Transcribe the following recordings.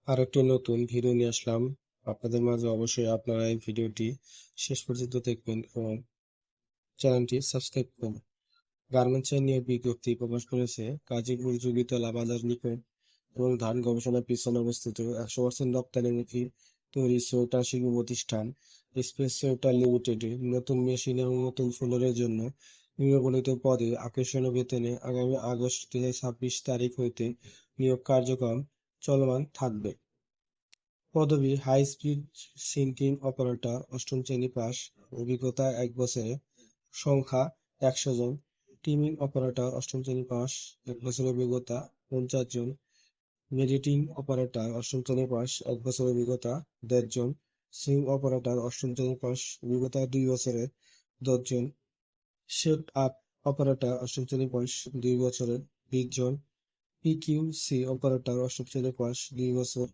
আরেকটি নতুন ভিডিও নিয়ে আসলাম আপনাদের মাঝে। অবশ্যই আপনারা এই ভিডিওটি শেষ পর্যন্ত দেখবেন এবং চ্যানেলটি সাবস্ক্রাইব করবেন। গার্মেন্টস নিয়ে বিজ্ঞপ্তি প্রকাশ করেছে গাজীপুর যুগীতলা বাজার নিকট এবং ধান গবেষণা পিছনে অবস্থিত 100% রপ্তানিমুখী তৈরি সোয়েটার শিল্প প্রতিষ্ঠান স্পেস সোয়েটার লিমিটেড নতুন মেশিন এবং নতুন ফ্লোরের জন্য নিয়োগবর্ণিত পদে আকর্ষণীয় বেতনে আগামী আগস্ট 2026 তারিখ হইতে নিয়োগ কার্যক্রম চলমান থাকবে। পদবি হাই স্পিড সিঙ্কিং অপারেটর, অষ্টম শ্রেণী পাস, অভিজ্ঞতা 1 বছরের, সংখ্যা 100 জন। টিমিং অপারেটর, অষ্টম শ্রেণী পাস, 1 বছরের অভিজ্ঞতা 50 জন। মেডিটিং অপারেটর, অষ্টম শ্রেণী পাস, 1 বছরের অভিজ্ঞতা 1.5 জন। সুইং অপারেটর, অষ্টম শ্রেণী পাস, অভিজ্ঞতা 2 বছরের, 10 জন। সেট আপ অপারেটর, অষ্টম শ্রেণী পাস, 2 বছরের, 20 জন। পিকিউসি অপারেটর, অষ্টম শ্রেণী পাস, 2 বছর,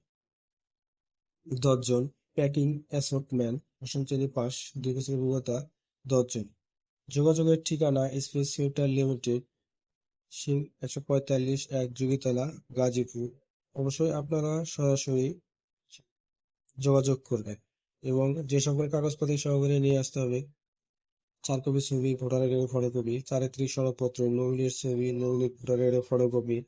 10 জন। প্যাকিং অ্যাসর্টমেন্ট, অষ্টম শ্রেণী পাস, 2 বছরের অভিজ্ঞতা, 10 জন। যোগাযোগের ঠিকানা স্পেস সোয়েটার লিমিটেড, সিং 145-1 যুগীতলা, গাজীপুর। অবশ্যই আপনারা সরাসরি যোগাযোগ করবেন এবং যে সকল কাগজপত্র সহকারে নিয়ে আসতে হবে: 4 কপি ছবি, ভোটার আইডির ফটোকপি, চারিত্রিক সনদপত্র, নমিনির ছবি, নমিনি ভোটার আইডির ফটোকপি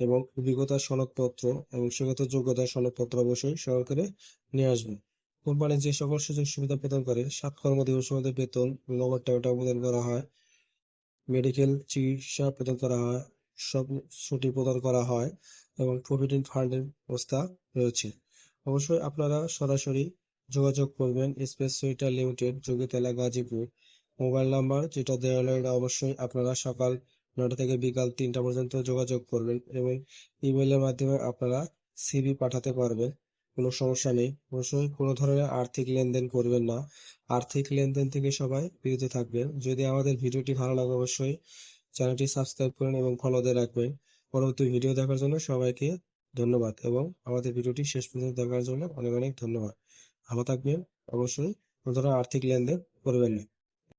এবং অভিজ্ঞতার সনদপত্র এবং শিক্ষাগত যোগ্যতার সনদপত্র অবশ্যই সহকারে নিয়ে আসবেন। কোম্পানি যে সকল সুযোগ সুবিধা প্রদান করে: 7 কর্মদিবসের মধ্যে বেতন, নগদ টাকা প্রদান করা হয়, মেডিকেল চিকিৎসা প্রদান করা হয়, সব ছুটি প্রদান করা হয় এবং প্রভিডেন্ট ফান্ডের ব্যবস্থা রয়েছে। অবশ্যই আপনারা সরাসরি যোগাযোগ করবেন space sweater limited, Jogitala, Gazipur. Mobile number যেটা দেওয়া হলো এটা অবশ্যই আপনারা সকাল 9টা থেকে বিকাল 3টা পর্যন্ত যোগাযোগ করবেন এবং ইমেলের মাধ্যমে আপনারা সিভি পাঠাতে পারবেন। কোনো সমস্যা নেই। অবশ্যই কোনো ধরনের আর্থিক লেনদেন করবেন না। আর্থিক লেনদেন থেকে সবাই বিরত থাকবেন। যদি আমাদের ভিডিওটি ভালো লাগে অবশ্যই চ্যানেলটি সাবস্ক্রাইব করুন এবং ফলো দিয়ে রাখবেন। পরবর্তী ভিডিও দেখার জন্য সবাইকে ধন্যবাদ এবং আমাদের ভিডিওটি শেষ পর্যন্ত দেখার জন্য অনেক অনেক ধন্যবাদ। ভালো থাকবেন। অবশ্যই কোনো ধরনের আর্থিক লেনদেন করবেন না।